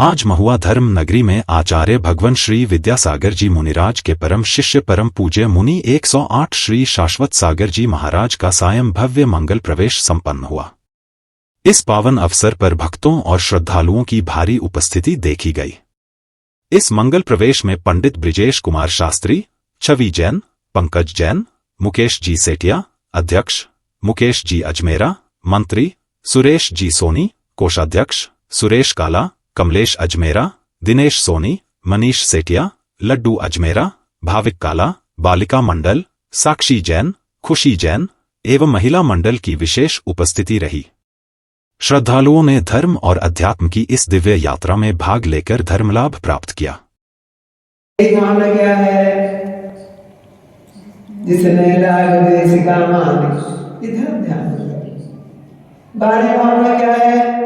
आज महुआ धर्म नगरी में आचार्य भगवान श्री विद्यासागर जी मुनिराज के परम शिष्य परम पूज्य मुनि 108 श्री शाश्वत सागर जी महाराज का सायं भव्य मंगल प्रवेश संपन्न हुआ। इस पावन अवसर पर भक्तों और श्रद्धालुओं की भारी उपस्थिति देखी गई। इस मंगल प्रवेश में पंडित ब्रिजेश कुमार शास्त्री, छवि जैन, पंकज जैन, मुकेश जी सेठिया, अध्यक्ष मुकेश जी अजमेरा, मंत्री सुरेश जी सोनी, कोषाध्यक्ष सुरेश काला, कमलेश अजमेरा, दिनेश सोनी, मनीष सेठिया, लड्डू अजमेरा, भाविक काला, बालिका मंडल, साक्षी जैन, खुशी जैन एवं महिला मंडल की विशेष उपस्थिति रही। श्रद्धालुओं ने धर्म और अध्यात्म की इस दिव्य यात्रा में भाग लेकर धर्मलाभ प्राप्त किया। माना गया है जिसने राग देशिका मान इधर ध्यान। 12 मामला क्या है?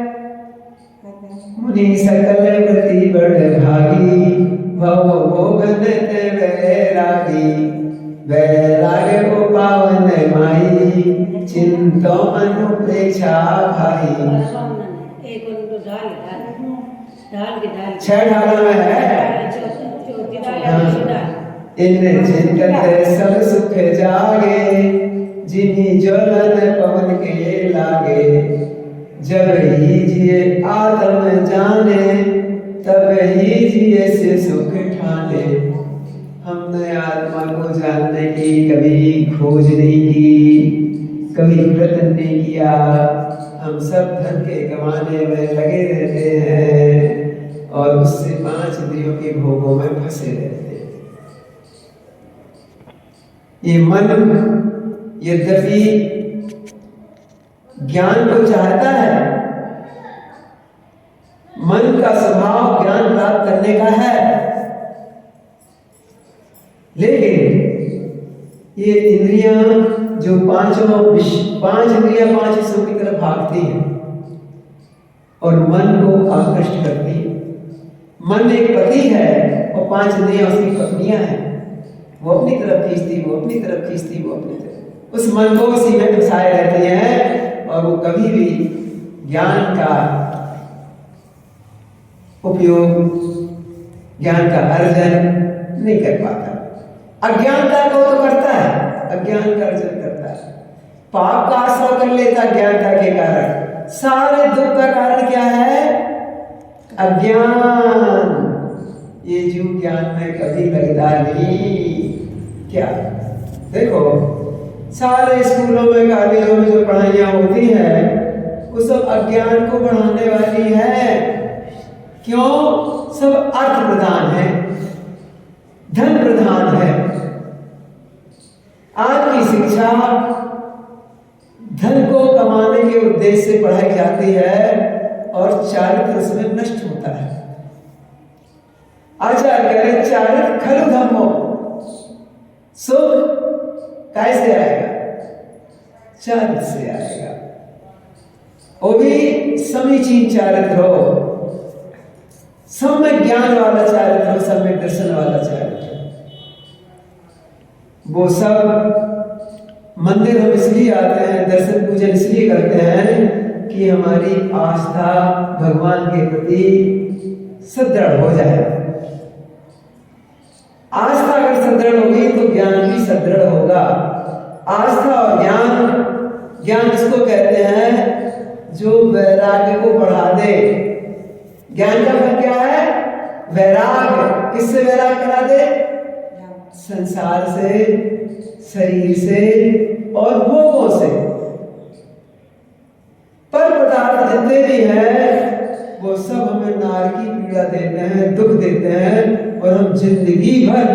मुनि सकल प्रति बड़ भागी, भव भोगन ते वैरागी, वैराग को पावन माई, चिंतो अनुप्रेक्षा भाई। छह ढाला में है। इन्हें चिंतत सब सुख जागे, जिन्हीं ज्वलन पवन के लागे, जब ही जिए आत्म जाने, तब ही जिए से सुख ठाने। हमने आत्मा को जानने की कभी खोज नहीं की, कभी प्रयत्न नहीं किया। हम सब धन के कमाने में लगे रहते हैं और उससे 5 इंद्रियों के भोगों में फंसे रहते हैं। ये मन यद्यपि ज्ञान को चाहता है, मन का स्वभाव ज्ञान प्राप्त करने का है, लेकिन ये इंद्रियां जो 5 इंद्रियां 5 हिस्सों की तरफ भागती हैं और मन को आकृष्ट करती है। मन एक पति है और 5 इंद्रियां उसकी पत्नियां हैं। वो अपनी तरफ खींचती, वो अपनी तरफ खींचती, वो अपनी तरफ, उस मन को उसी में फंसाए रहती है और वो कभी भी ज्ञान का उपयोग, ज्ञान का अर्जन नहीं कर पाता। अज्ञानता को तो करता है, अज्ञान का अर्जन करता है, पाप का आश्रय कर लेता ज्ञानता के कारण। सारे दुख का कारण क्या है? अज्ञान। ये जीव ज्ञान में कभी लगता नहीं। क्या देखो, सारे स्कूलों में कॉलेजों में जो पढ़ाइयाँ होती हैं वो सब अज्ञान को बढ़ाने वाली है। क्यों? सब अर्थ प्रधान है, धन प्रधान है। आज की शिक्षा धन को कमाने के उद्देश्य से पढ़ाई जाती है और चारित्र उसमें नष्ट होता है। आचार्य कह रहे चारित्र खलु धम्मो, सुख कैसे आएगा? चारित्र से आएगा, वो भी समीचीन चारित्र हो, सम्यक ज्ञान वाला चारित्र हो, सम्यक दर्शन वाला चारित्र। वो सब मंदिर हम इसलिए आते हैं, दर्शन पूजन इसलिए करते हैं कि हमारी आस्था भगवान के प्रति सुदृढ़ हो जाए। आस्था अगर सुदृढ़ होगी तो ज्ञान भी सुदृढ़ होगा। आस्था और ज्ञान, ज्ञान इसको कहते हैं जो वैराग्य को बढ़ा दे। ज्ञान का फल क्या है? वैराग्य। किससे वैराग्य करा दे? संसार से, शरीर से और भोगों से। पर पदार्थ जितने भी हैं वो सब हमें नारकी पीड़ा देते हैं, दुख देते हैं और हम जिंदगी भर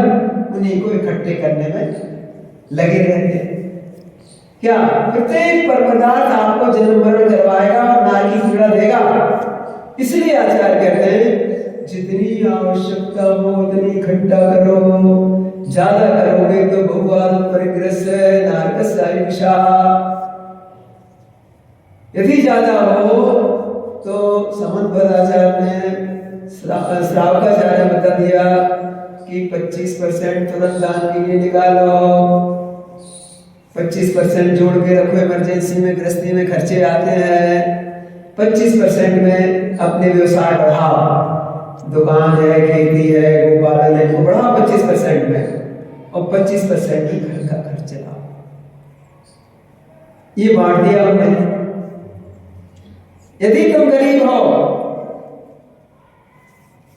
उन्हीं को इकट्ठे करने में लगे रहते हैं। क्या? प्रत्येक पर पदार्थ आपको जन्म मरण करवाएगा और नारकी पीड़ा देगा। इसलिए आचार्य कहते हैं जितनी आवश्यकता हो उतनी इकट्ठा करो, ज्यादा करोगे तो बहुवाद परिग्रह नारकस्यायुषा। यदि ज्यादा हो तो समन्वयाचार्य ने श्रावकाचार्य ने बता दिया कि 25% तुरंत दान के लिए निकालो, 25% जोड़ के रखो, इमरजेंसी में गृहस्थी में खर्चे आते हैं, 25% में अपने व्यवसाय बढ़ाओ। दुकान है, खेती है, गोपालन है, वो बढ़ाओ 25% में और 25% ही घर का खर्च चलाओ। ये बांट दिया हमने। यदि तुम गरीब हो,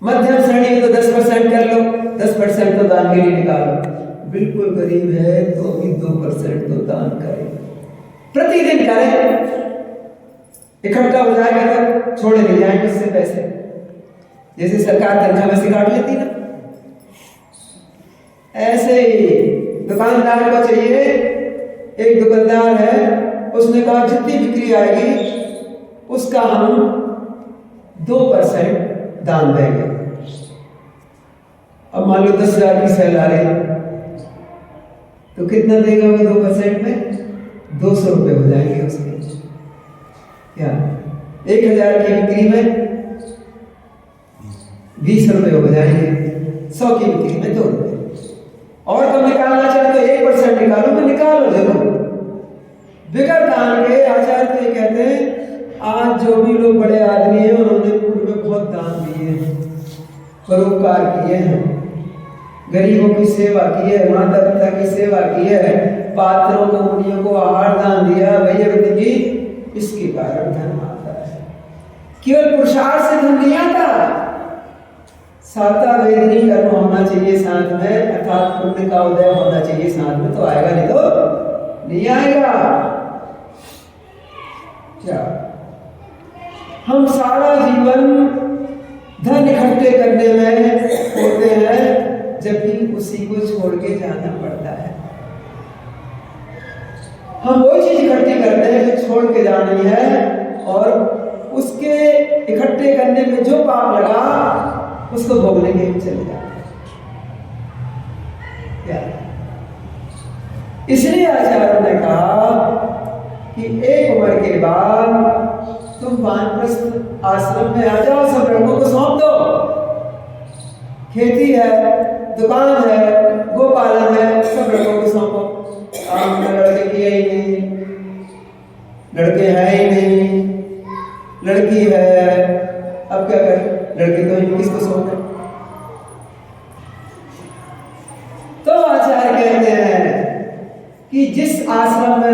मध्यम श्रेणी तो 10% कर लो, 10% तो दान के लिए निकालो। बिल्कुल गरीब है तो भी 2% तो दान करें, प्रतिदिन करें। इकट्ठा हो जाएगा तो छोड़े नहीं जाएंगे उससे पैसे, जैसे सरकार तनख्वाह में से काट लेती ना। ऐसे ही दुकानदार को चाहिए, एक दुकानदार है, उसने कहा जितनी बिक्री आएगी उसका हम 2% दान देंगे। अब मान लो 10,000 की सेल आ रही तो कितना देगा वो 2% में? 200 रुपये हो जाएंगे उसके। क्या 1,000 की बिक्री में 20 रुपये हो जाएंगे, 100 की बिक्री में 2 रुपये। और तुम निकालना चाहे तो 1% निकालो, तो निकालो जरूर। बिगर दान के आचार्य तो ये कहते हैं, आज जो भी लोग बड़े आदमी हैं उन्होंने पूर्व में बहुत दान दिए हैं, परोपकार किए हैं, गरीबों की सेवा की है, माता पिता की सेवा की है, पात्रों को मुनियों को आहार दान दिया, भैया जी, इसके कारण धन आता है। केवल पुरुषार्थ से धन नहीं आता, साता वेदनी कर्म होना चाहिए साथ में, अर्थात पुण्य का उदय होना चाहिए साथ में, तो आएगा, नहीं तो नहीं आएगा। क्या हम सारा जीवन धन इकट्ठे करने में होते हैं, जबकि उसी को छोड़ के जाना पड़ता है। हम वो चीज इकट्ठी करते हैं जो छोड़ के जानी है, और उसके इकट्ठे करने में जो पाप लगा उसको भोगने के चले जाते हैं। इसलिए आचार्यों ने कहा कि एक उम्र के बाद तुम वानप्रस्थ आश्रम में आ जाओ, सब लड़कों को सौंप दो। खेती है, दुकान है, गोपालन है, सब लड़कों को सौंपो। हमने लड़के किए ही नहीं, लड़के हैं ही नहीं, लड़की है, अब क्या करें? लड़के तो किसको सौंपे? तो आचार्य कहते हैं कि जिस आश्रम में